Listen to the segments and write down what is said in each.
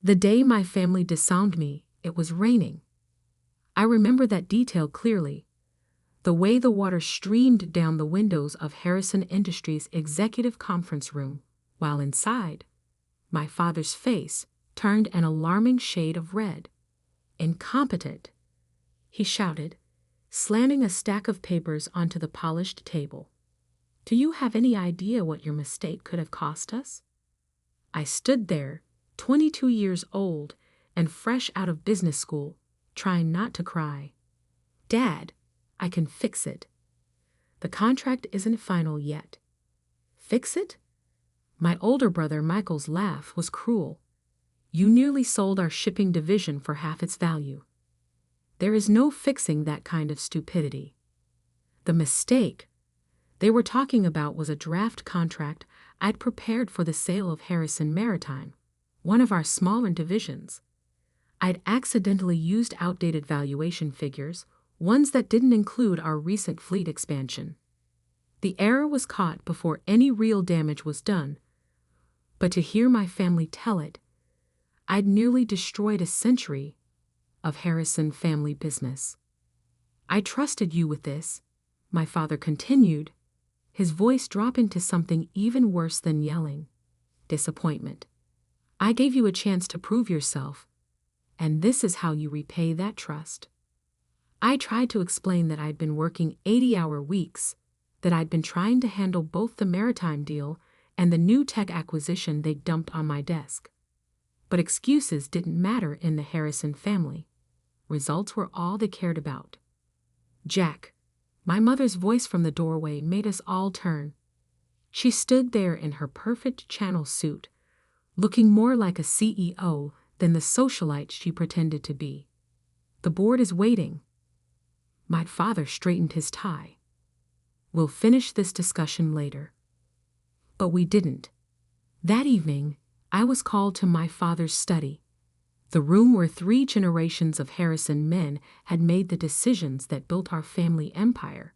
The day my family disowned me, it was raining. I remember that detail clearly. The way the water streamed down the windows of Harrison Industries' executive conference room, while inside, my father's face turned an alarming shade of red. "Incompetent," he shouted, slamming a stack of papers onto the polished table. "Do you have any idea what your mistake could have cost us?" I stood there, 22 years old and fresh out of business school, trying not to cry. "Dad, I can fix it. The contract isn't final yet." "Fix it?" My older brother Michael's laugh was cruel. "You nearly sold our shipping division for half its value. There is no fixing that kind of stupidity." The mistake they were talking about was a draft contract I'd prepared for the sale of Harrison Maritime, one of our smaller divisions. I'd accidentally used outdated valuation figures, ones that didn't include our recent fleet expansion. The error was caught before any real damage was done, but to hear my family tell it, I'd nearly destroyed a century of Harrison family business. "I trusted you with this," my father continued, his voice dropping to something even worse than yelling: disappointment. "I gave you a chance to prove yourself, and this is how you repay that trust." I tried to explain that I'd been working 80-hour weeks, that I'd been trying to handle both the maritime deal and the new tech acquisition they dumped on my desk. But excuses didn't matter in the Harrison family. Results were all they cared about. "Jack," my mother's voice from the doorway made us all turn. She stood there in her perfect channel suit, looking more like a CEO than the socialite she pretended to be. "The board is waiting." My father straightened his tie. "We'll finish this discussion later." But we didn't. That evening, I was called to my father's study, the room where 3 generations of Harrison men had made the decisions that built our family empire.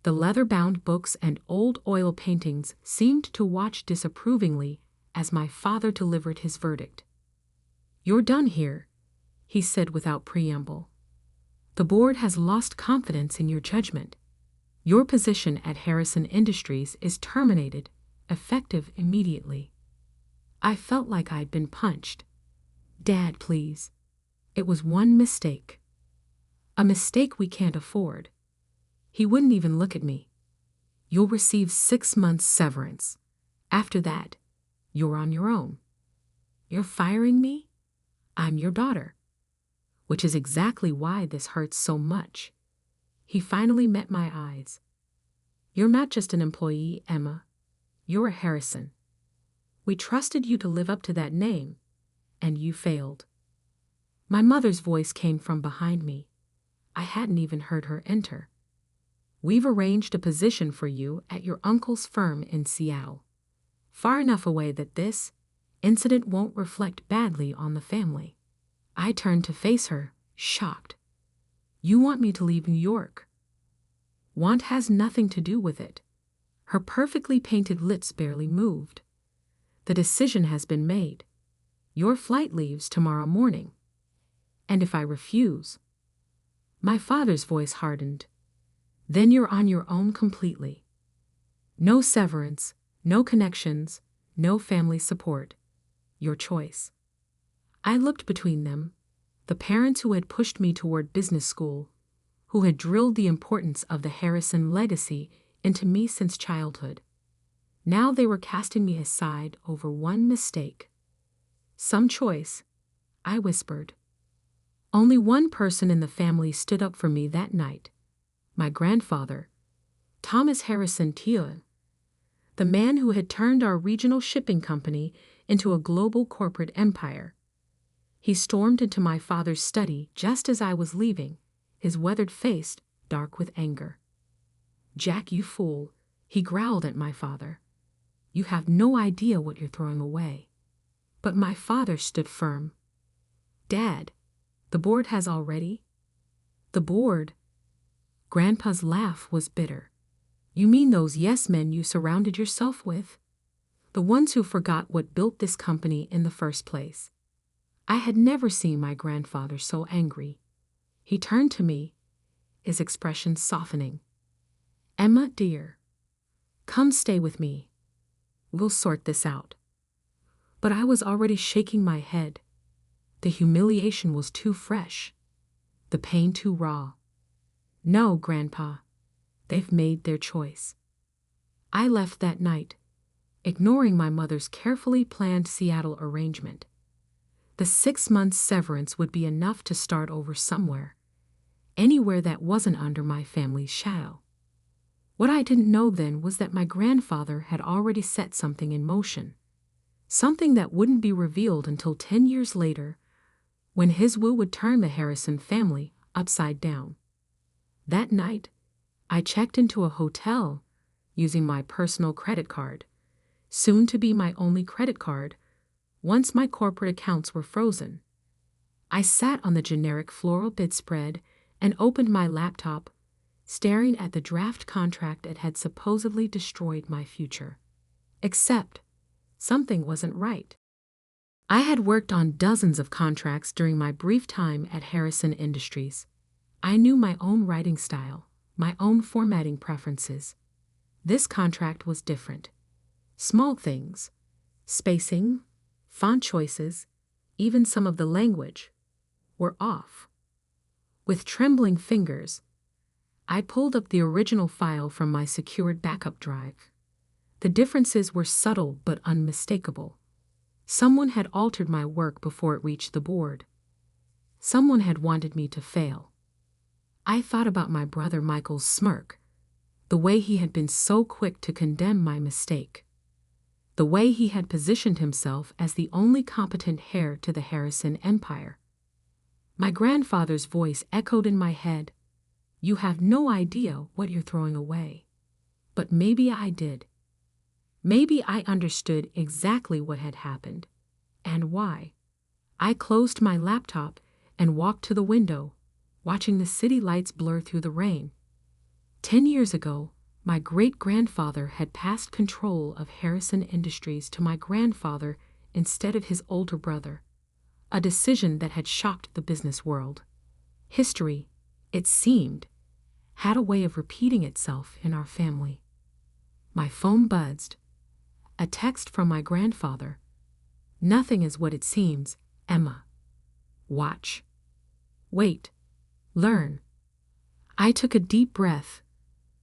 The leather-bound books and old oil paintings seemed to watch disapprovingly as my father delivered his verdict. "You're done here," he said without preamble. "The board has lost confidence in your judgment. Your position at Harrison Industries is terminated, effective immediately." I felt like I'd been punched. "Dad, please. It was one mistake. A mistake we can't afford." He wouldn't even look at me. "You'll receive 6 months severance. After that, you're on your own." "You're firing me? I'm your daughter." "Which is exactly why this hurts so much." He finally met my eyes. "You're not just an employee, Emma. You're a Harrison. We trusted you to live up to that name, and you failed." My mother's voice came from behind me. I hadn't even heard her enter. "We've arranged a position for you at your uncle's firm in Seattle, far enough away that this incident won't reflect badly on the family." I turned to face her, shocked. "You want me to leave New York?" "Want has nothing to do with it." Her perfectly painted lips barely moved. "The decision has been made. Your flight leaves tomorrow morning. And if I refuse—" My father's voice hardened. "Then you're on your own completely. No severance, no connections, no family support. Your choice." I looked between them, the parents who had pushed me toward business school, who had drilled the importance of the Harrison legacy into me since childhood. Now they were casting me aside over one mistake. "Some choice," I whispered. Only one person in the family stood up for me that night. My grandfather, Thomas Harrison Teal, the man who had turned our regional shipping company into a global corporate empire. He stormed into my father's study just as I was leaving, his weathered face dark with anger. "Jack, you fool," he growled at my father. "You have no idea what you're throwing away." But my father stood firm. "Dad, the board has already—" "The board?" Grandpa's laugh was bitter. "You mean those yes-men you surrounded yourself with? The ones who forgot what built this company in the first place. I had never seen my grandfather so angry. He turned to me, his expression softening. "Emma, dear, come stay with me. We'll sort this out." But I was already shaking my head. The humiliation was too fresh, the pain too raw. "No, Grandpa, they've made their choice." I left that night, ignoring my mother's carefully planned Seattle arrangement. The 6-month severance would be enough to start over somewhere, anywhere that wasn't under my family's shadow. What I didn't know then was that my grandfather had already set something in motion, something that wouldn't be revealed until 10 years later, when his will would turn the Harrison family upside down. That night, I checked into a hotel using my personal credit card, soon to be my only credit card, once my corporate accounts were frozen. I sat on the generic floral bedspread and opened my laptop, staring at the draft contract that had supposedly destroyed my future. Except, something wasn't right. I had worked on dozens of contracts during my brief time at Harrison Industries. I knew my own writing style, my own formatting preferences. This contract was different. Small things, spacing, font choices, even some of the language, were off. With trembling fingers, I pulled up the original file from my secured backup drive. The differences were subtle but unmistakable. Someone had altered my work before it reached the board. Someone had wanted me to fail. I thought about my brother Michael's smirk, the way he had been so quick to condemn my mistake, the way he had positioned himself as the only competent heir to the Harrison empire. My grandfather's voice echoed in my head, "You have no idea what you're throwing away." But maybe I did. Maybe I understood exactly what had happened, and why. I closed my laptop and walked to the window, watching the city lights blur through the rain. 10 years ago, my great-grandfather had passed control of Harrison Industries to my grandfather instead of his older brother, a decision that had shocked the business world. History, it seemed, had a way of repeating itself in our family. My phone buzzed. A text from my grandfather. "Nothing is what it seems, Emma. Watch. Wait. Learn." I took a deep breath,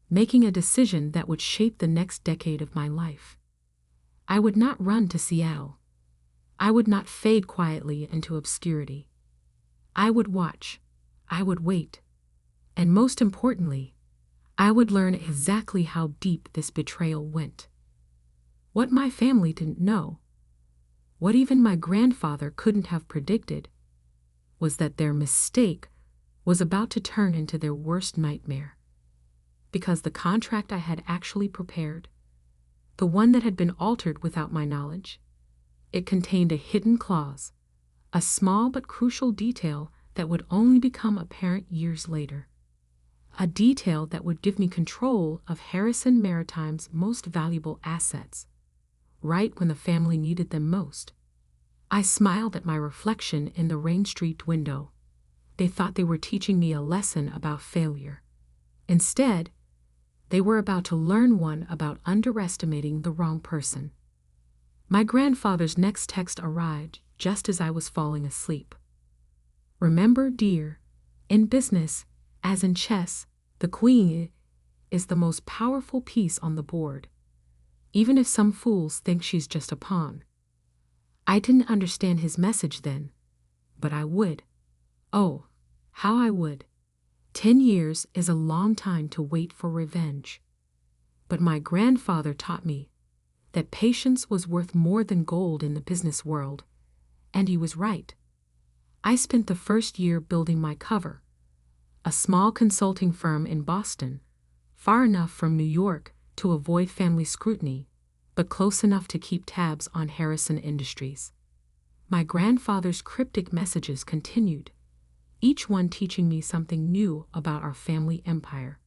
making a decision that would shape the next decade of my life. I would not run to Seattle. I would not fade quietly into obscurity. I would watch. I would wait. And most importantly, I would learn exactly how deep this betrayal went. What my family didn't know, what even my grandfather couldn't have predicted, was that their mistake was about to turn into their worst nightmare. Because the contract I had actually prepared, the one that had been altered without my knowledge, it contained a hidden clause, a small but crucial detail that would only become apparent years later. A detail that would give me control of Harrison Maritime's most valuable assets, right when the family needed them most. I smiled at my reflection in the Rain Street window. They thought they were teaching me a lesson about failure. Instead, they were about to learn one about underestimating the wrong person. My grandfather's next text arrived just as I was falling asleep. "Remember, dear, in business, as in chess, the queen is the most powerful piece on the board, even if some fools think she's just a pawn." I didn't understand his message then, but I would. Oh, how I would. 10 years is a long time to wait for revenge. But my grandfather taught me that patience was worth more than gold in the business world, and he was right. I spent the first year building my cover, a small consulting firm in Boston, far enough from New York to avoid family scrutiny, but close enough to keep tabs on Harrison Industries. My grandfather's cryptic messages continued, each one teaching me something new about our family empire.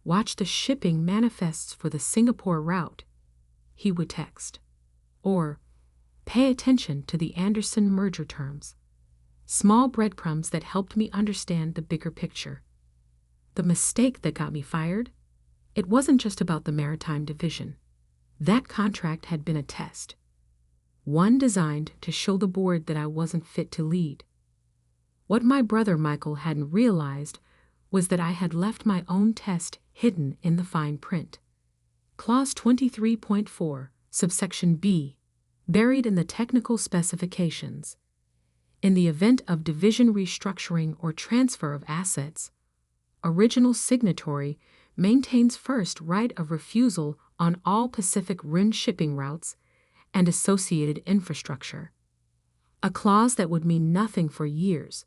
"Watch the shipping manifests for the Singapore route," he would text. Or, Pay attention to the Anderson merger terms. Small breadcrumbs that helped me understand the bigger picture. The mistake that got me fired? It wasn't just about the maritime division. That contract had been a test. One designed to show the board that I wasn't fit to lead. What my brother Michael hadn't realized was that I had left my own test hidden in the fine print. Clause 23.4, subsection B, buried in the technical specifications. In the event of division restructuring or transfer of assets, original signatory maintains first right of refusal on all Pacific Rim shipping routes and associated infrastructure. A clause that would mean nothing for years,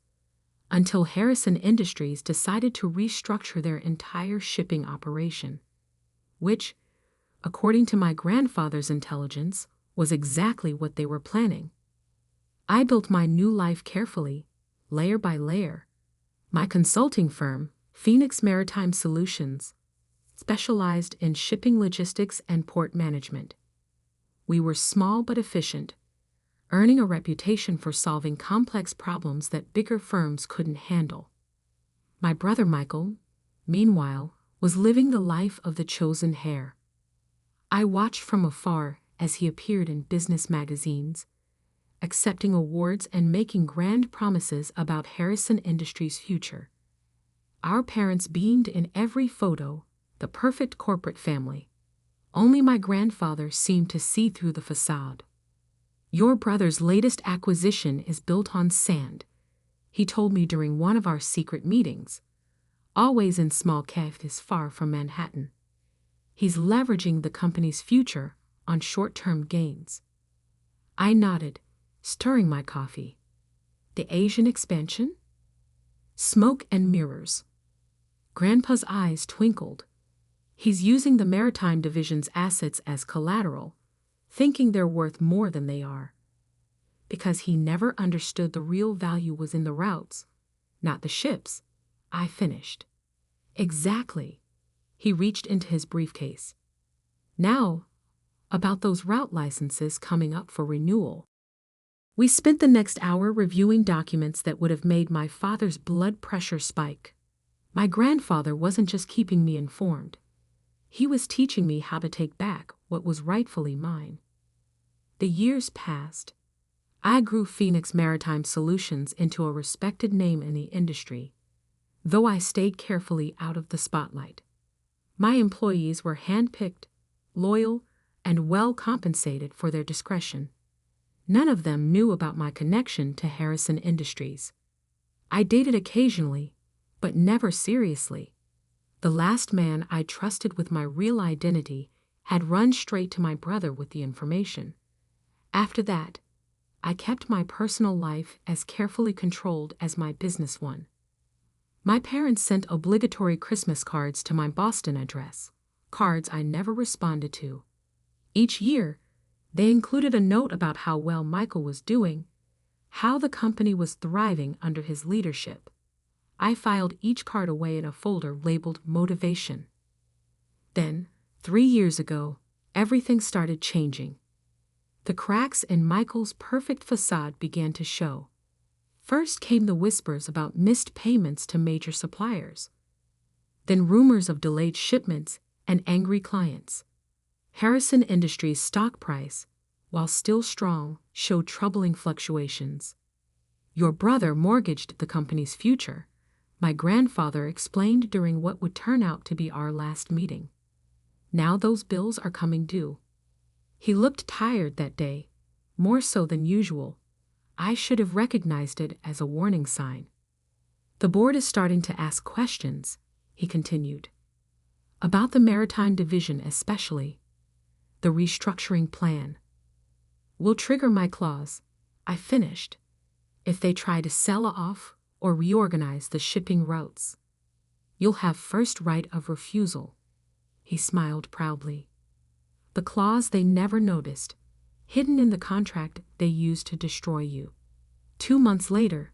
until Harrison Industries decided to restructure their entire shipping operation, which, according to my grandfather's intelligence, was exactly what they were planning. I built my new life carefully, layer by layer. My consulting firm, Phoenix Maritime Solutions, specialized in shipping logistics and port management. We were small but efficient, earning a reputation for solving complex problems that bigger firms couldn't handle. My brother Michael, meanwhile, was living the life of the chosen heir. I watched from afar as he appeared in business magazines, accepting awards and making grand promises about Harrison Industries' future. Our parents beamed in every photo, the perfect corporate family. Only my grandfather seemed to see through the facade. "Your brother's latest acquisition is built on sand," he told me during one of our secret meetings, always in small cafes far from Manhattan. "He's leveraging the company's future on short-term gains." I nodded, stirring my coffee. The Asian expansion? Smoke and mirrors. Grandpa's eyes twinkled. He's using the maritime division's assets as collateral, thinking they're worth more than they are. Because he never understood the real value was in the routes, not the ships, I finished. Exactly. He reached into his briefcase. Now, about those route licenses coming up for renewal. We spent the next hour reviewing documents that would have made my father's blood pressure spike. My grandfather wasn't just keeping me informed. He was teaching me how to take back what was rightfully mine. The years passed. I grew Phoenix Maritime Solutions into a respected name in the industry, though I stayed carefully out of the spotlight. My employees were handpicked, loyal, and well compensated for their discretion. None of them knew about my connection to Harrison Industries. I dated occasionally, but never seriously. The last man I trusted with my real identity had run straight to my brother with the information. After that, I kept my personal life as carefully controlled as my business one. My parents sent obligatory Christmas cards to my Boston address, cards I never responded to. Each year, they included a note about how well Michael was doing, how the company was thriving under his leadership. I filed each card away in a folder labeled Motivation. Then, 3 years ago, everything started changing. The cracks in Michael's perfect facade began to show. First came the whispers about missed payments to major suppliers. Then rumors of delayed shipments and angry clients. Harrison Industries' stock price, while still strong, showed troubling fluctuations. "Your brother mortgaged the company's future," my grandfather explained during what would turn out to be our last meeting. "Now those bills are coming due." He looked tired that day, more so than usual. I should have recognized it as a warning sign. "The board is starting to ask questions," he continued. "About the maritime division especially. The restructuring plan. Will trigger my clause," I finished, "if they try to sell off or reorganize the shipping routes. You'll have first right of refusal." He smiled proudly. "The clause they never noticed, hidden in the contract they used to destroy you." 2 months later,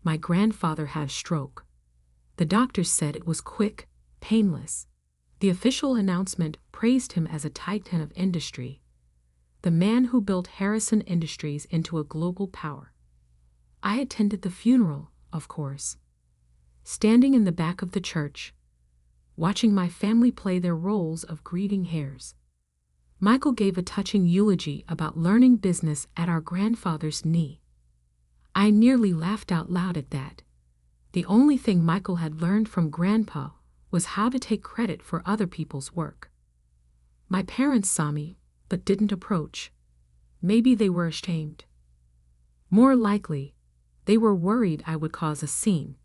my grandfather had a stroke. The doctors said it was quick, painless. The official announcement praised him as a titan of industry. the man who built Harrison Industries into a global power. I attended the funeral, of course, standing in the back of the church, watching my family play their roles of grieving heirs. Michael gave a touching eulogy about learning business at our grandfather's knee. I nearly laughed out loud at that. The only thing Michael had learned from Grandpa was how to take credit for other people's work. My parents saw me, but didn't approach. Maybe they were ashamed. More likely, they were worried I would cause a scene.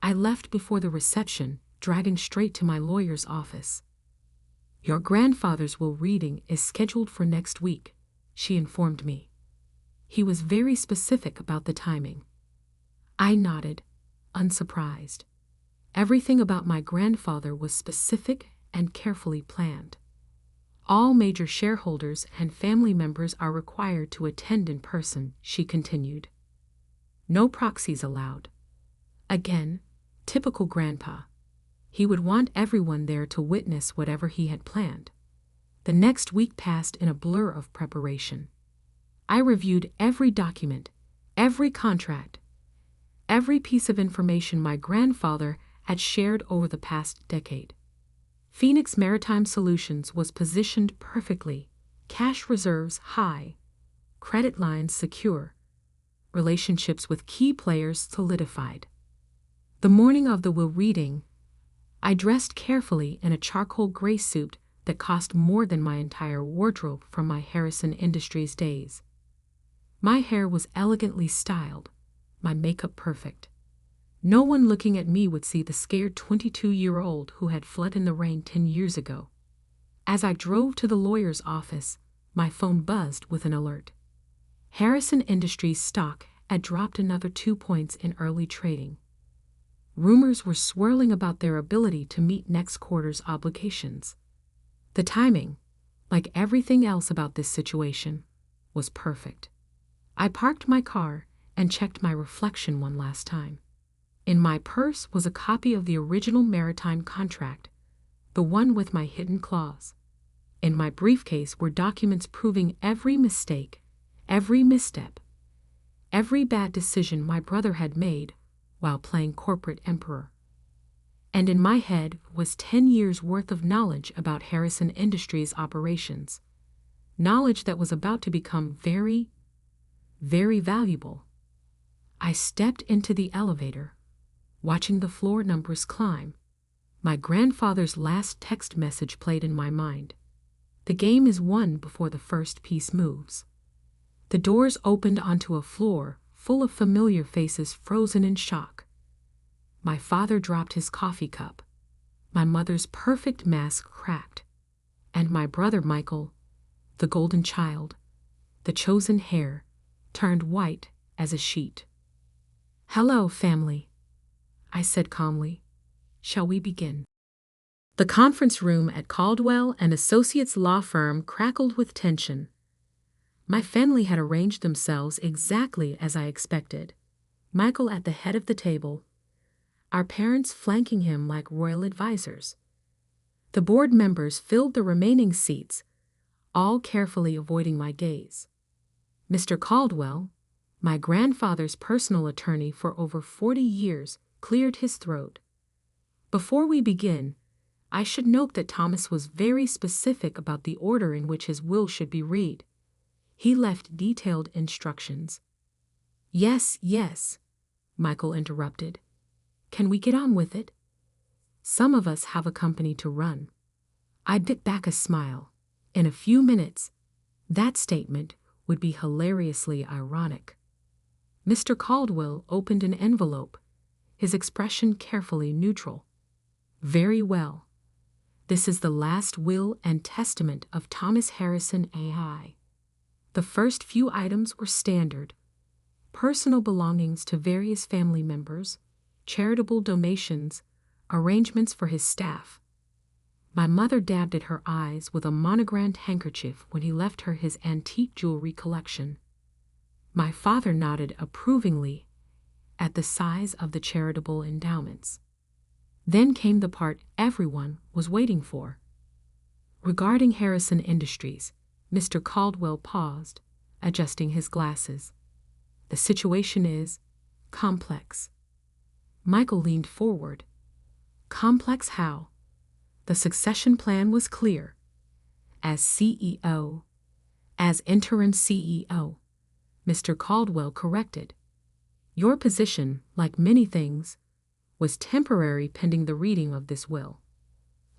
I left before the reception, driving straight to my lawyer's office. "Your grandfather's will reading is scheduled for next week," she informed me. He was very specific about the timing. I nodded, unsurprised. Everything about my grandfather was specific and carefully planned. All major shareholders and family members are required to attend in person, she continued. No proxies allowed. Again, typical Grandpa. He would want everyone there to witness whatever he had planned. The next week passed in a blur of preparation. I reviewed every document, every contract, every piece of information my grandfather had shared over the past decade. Phoenix Maritime Solutions was positioned perfectly, cash reserves high, credit lines secure, relationships with key players solidified. The morning of the will reading, I dressed carefully in a charcoal gray suit that cost more than my entire wardrobe from my Harrison Industries days. My hair was elegantly styled, my makeup perfect. No one looking at me would see the scared 22-year-old who had fled in the rain 10 years ago. As I drove to the lawyer's office, my phone buzzed with an alert. Harrison Industries stock had dropped another 2 points in early trading. Rumors were swirling about their ability to meet next quarter's obligations. The timing, like everything else about this situation, was perfect. I parked my car and checked my reflection one last time. In my purse was a copy of the original maritime contract, the one with my hidden clause. In my briefcase were documents proving every mistake, every misstep, every bad decision my brother had made while playing corporate emperor. And in my head was 10 years' worth of knowledge about Harrison Industries operations, knowledge that was about to become very, very valuable. I stepped into the elevator, watching the floor numbers climb. My grandfather's last text message played in my mind. The game is won before the first piece moves. The doors opened onto a floor full of familiar faces frozen in shock. My father dropped his coffee cup. My mother's perfect mask cracked. And my brother Michael, the golden child, the chosen heir, turned white as a sheet. "Hello, family," I said calmly. "Shall we begin?" The conference room at Caldwell and Associates law firm crackled with tension. My family had arranged themselves exactly as I expected. Michael at the head of the table, our parents flanking him like royal advisors. The board members filled the remaining seats, all carefully avoiding my gaze. Mr. Caldwell, my grandfather's personal attorney for over 40 years, cleared his throat. "Before we begin, I should note that Thomas was very specific about the order in which his will should be read. He left detailed instructions." Yes, Michael interrupted. "Can we get on with it? Some of us have a company to run." I bit back a smile. In a few minutes, that statement would be hilariously ironic. Mr. Caldwell opened an envelope, his expression carefully neutral. "Very well. This is the last will and testament of Thomas Harrison AI. The first few items were standard: personal belongings to various family members, charitable donations, arrangements for his staff. My mother dabbed at her eyes with a monogrammed handkerchief when he left her his antique jewelry collection. My father nodded approvingly at the size of the charitable endowments. Then came the part everyone was waiting for. Regarding Harrison Industries, Mr. Caldwell paused, adjusting his glasses. The situation is complex. Michael leaned forward. Complex how? The succession plan was clear. As CEO, as interim CEO, Mr. Caldwell corrected. Your position, like many things, was temporary pending the reading of this will.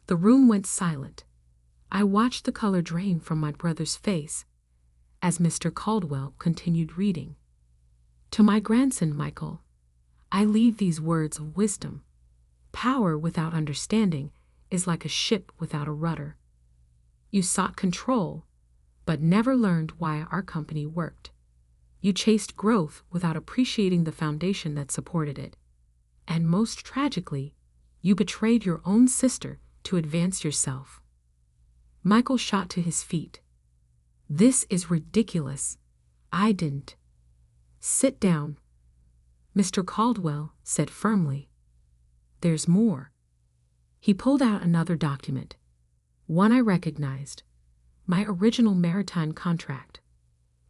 The room went silent. I watched the color drain from my brother's face as Mr. Caldwell continued reading. To my grandson, Michael, I leave these words of wisdom. Power without understanding is like a ship without a rudder. You sought control, but never learned why our company worked. You chased growth without appreciating the foundation that supported it. And most tragically, you betrayed your own sister to advance yourself. Michael shot to his feet. This is ridiculous. I didn't. Sit down, Mr. Caldwell said firmly. There's more. He pulled out another document, one I recognized, my original maritime contract.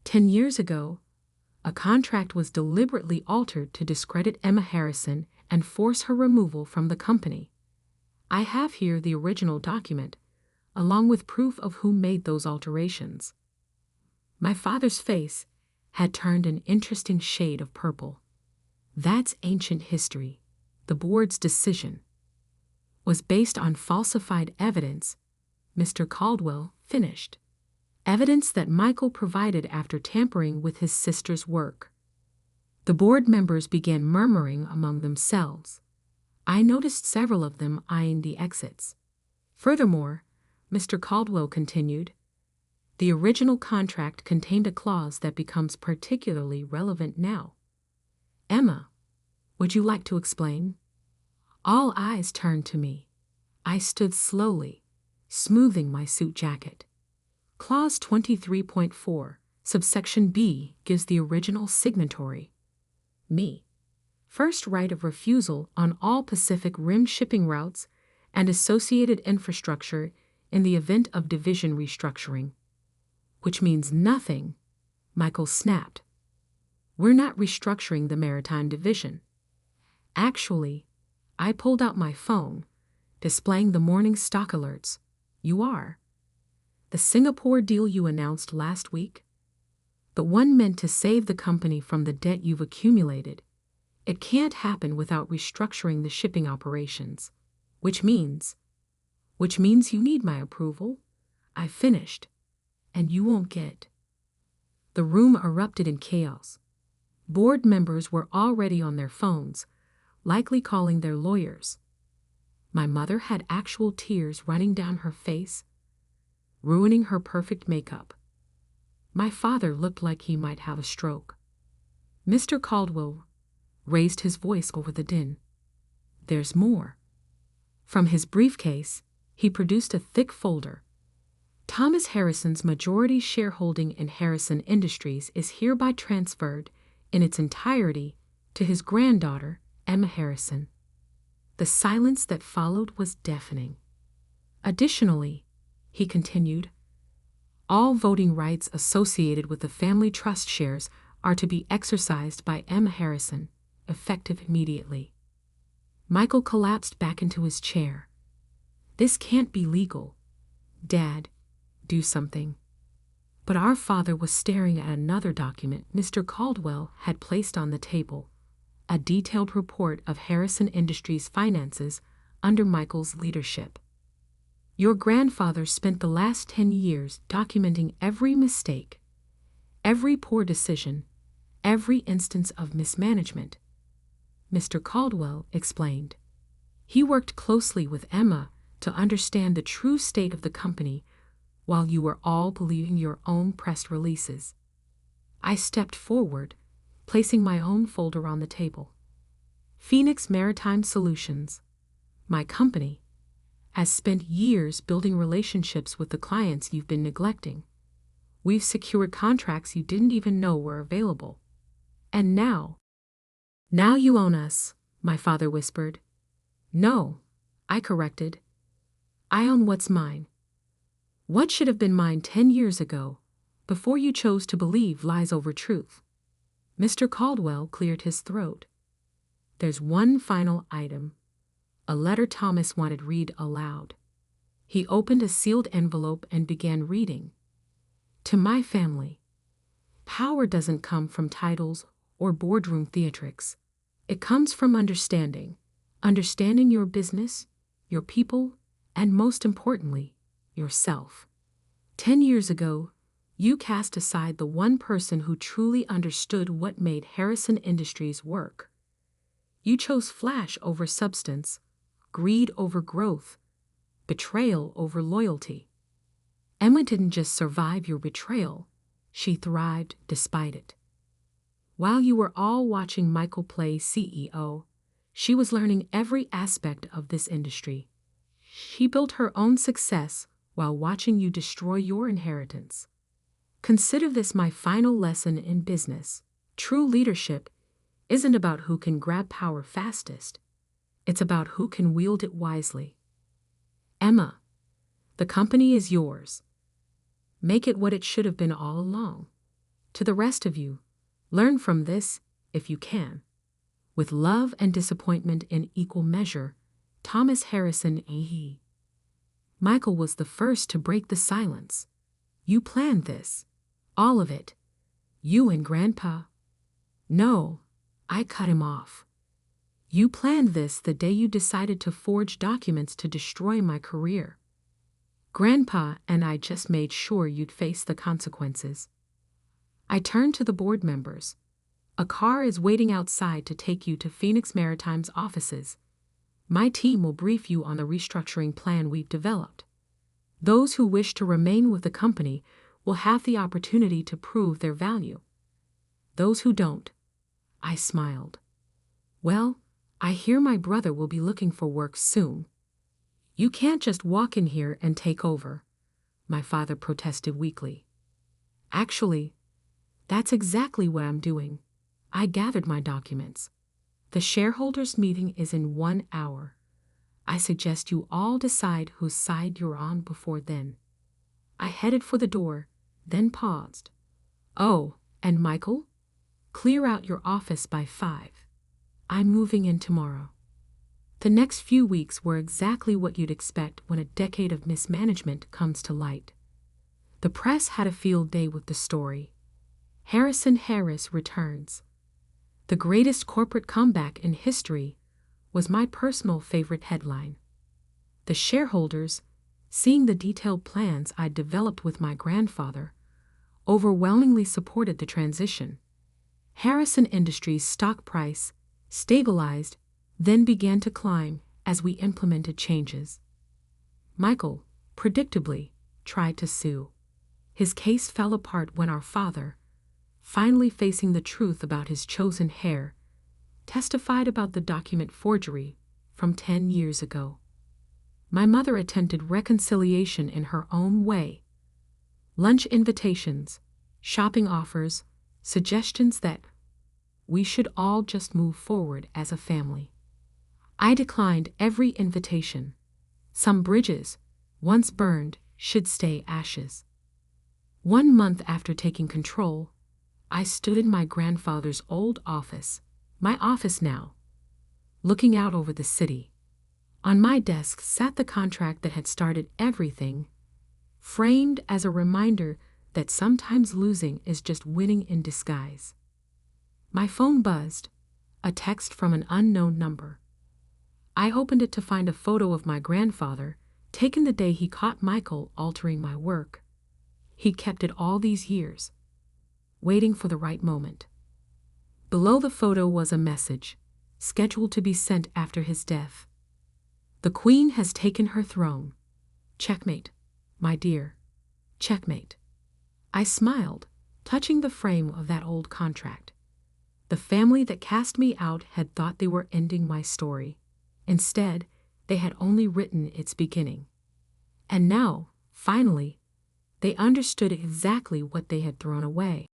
10 years ago, a contract was deliberately altered to discredit Emma Harrison and force her removal from the company. I have here the original document, along with proof of who made those alterations. My father's face had turned an interesting shade of purple. That's ancient history. The board's decision was based on falsified evidence, Mr. Caldwell finished. Evidence that Michael provided after tampering with his sister's work. The board members began murmuring among themselves. I noticed several of them eyeing the exits. Furthermore, Mr. Caldwell continued, the original contract contained a clause that becomes particularly relevant now. Emma, would you like to explain? All eyes turned to me. I stood slowly, smoothing my suit jacket. Clause 23.4, subsection B, gives the original signatory, me, first right of refusal on all Pacific Rim shipping routes and associated infrastructure in the event of division restructuring. Which means nothing, Michael snapped. We're not restructuring the maritime division. Actually, I pulled out my phone, displaying the morning stock alerts. You are. The Singapore deal you announced last week? The one meant to save the company from the debt you've accumulated. It can't happen without restructuring the shipping operations. Which means you need my approval. I finished. And you won't get. The room erupted in chaos. Board members were already on their phones, likely calling their lawyers. My mother had actual tears running down her face, ruining her perfect makeup. My father looked like he might have a stroke. Mr. Caldwell raised his voice over the din. There's more. From his briefcase, he produced a thick folder. Thomas Harrison's majority shareholding in Harrison Industries is hereby transferred in its entirety to his granddaughter, Emma Harrison. The silence that followed was deafening. Additionally, he continued, all voting rights associated with the family trust shares are to be exercised by Emma Harrison, effective immediately. Michael collapsed back into his chair. This can't be legal. Dad, do something. But our father was staring at another document Mr. Caldwell had placed on the table, a detailed report of Harrison Industries' finances under Michael's leadership. Your grandfather spent the last 10 years documenting every mistake, every poor decision, every instance of mismanagement. Mr. Caldwell explained. He worked closely with Emma to understand the true state of the company while you were all believing your own press releases. I stepped forward, placing my own folder on the table. Phoenix Maritime Solutions, my company, has spent years building relationships with the clients you've been neglecting. We've secured contracts you didn't even know were available. And now you own us, my father whispered. No, I corrected. I own what's mine. What should have been mine 10 years ago, before you chose to believe lies over truth? Mr. Caldwell cleared his throat. There's one final item. A letter Thomas wanted read aloud. He opened a sealed envelope and began reading. To my family. Power doesn't come from titles or boardroom theatrics. It comes from understanding. Understanding your business, your people, and most importantly, yourself. 10 years ago, you cast aside the one person who truly understood what made Harrison Industries work. You chose flash over substance, greed over growth, betrayal over loyalty. Emma didn't just survive your betrayal, she thrived despite it. While you were all watching Michael play CEO, she was learning every aspect of this industry. She built her own success while watching you destroy your inheritance. Consider this my final lesson in business. True leadership isn't about who can grab power fastest. It's about who can wield it wisely. Emma, the company is yours. Make it what it should have been all along. To the rest of you, learn from this if you can. With love and disappointment in equal measure, Thomas Harrison A.E. Michael was the first to break the silence. You planned this. All of it. You and Grandpa. No, I cut him off. You planned this the day you decided to forge documents to destroy my career. Grandpa and I just made sure you'd face the consequences. I turned to the board members. A car is waiting outside to take you to Phoenix Maritime's offices. My team will brief you on the restructuring plan we've developed. Those who wish to remain with the company will have the opportunity to prove their value. Those who don't, I smiled. Well, I hear my brother will be looking for work soon. You can't just walk in here and take over, my father protested weakly. Actually, that's exactly what I'm doing. I gathered my documents. The shareholders' meeting is in 1 hour. I suggest you all decide whose side you're on before then. I headed for the door, then paused. Oh, and Michael? Clear out your office by 5. I'm moving in tomorrow. The next few weeks were exactly what you'd expect when a decade of mismanagement comes to light. The press had a field day with the story. Harrison Harris returns. The greatest corporate comeback in history was my personal favorite headline. The shareholders, seeing the detailed plans I'd developed with my grandfather, overwhelmingly supported the transition. Harrison Industries' stock price stabilized, then began to climb as we implemented changes. Michael, predictably, tried to sue. His case fell apart when our father, finally facing the truth about his chosen heir, testified about the document forgery from 10 years ago. My mother attempted reconciliation in her own way. Lunch invitations, shopping offers, suggestions that we should all just move forward as a family. I declined every invitation. Some bridges, once burned, should stay ashes. 1 month after taking control, I stood in my grandfather's old office, my office now, looking out over the city. On my desk sat the contract that had started everything, framed as a reminder that sometimes losing is just winning in disguise. My phone buzzed, a text from an unknown number. I opened it to find a photo of my grandfather, taken the day he caught Michael altering my work. He'd kept it all these years, waiting for the right moment. Below the photo was a message, scheduled to be sent after his death. The Queen has taken her throne. Checkmate, my dear. Checkmate. I smiled, touching the frame of that old contract. The family that cast me out had thought they were ending my story. Instead, they had only written its beginning. And now, finally, they understood exactly what they had thrown away.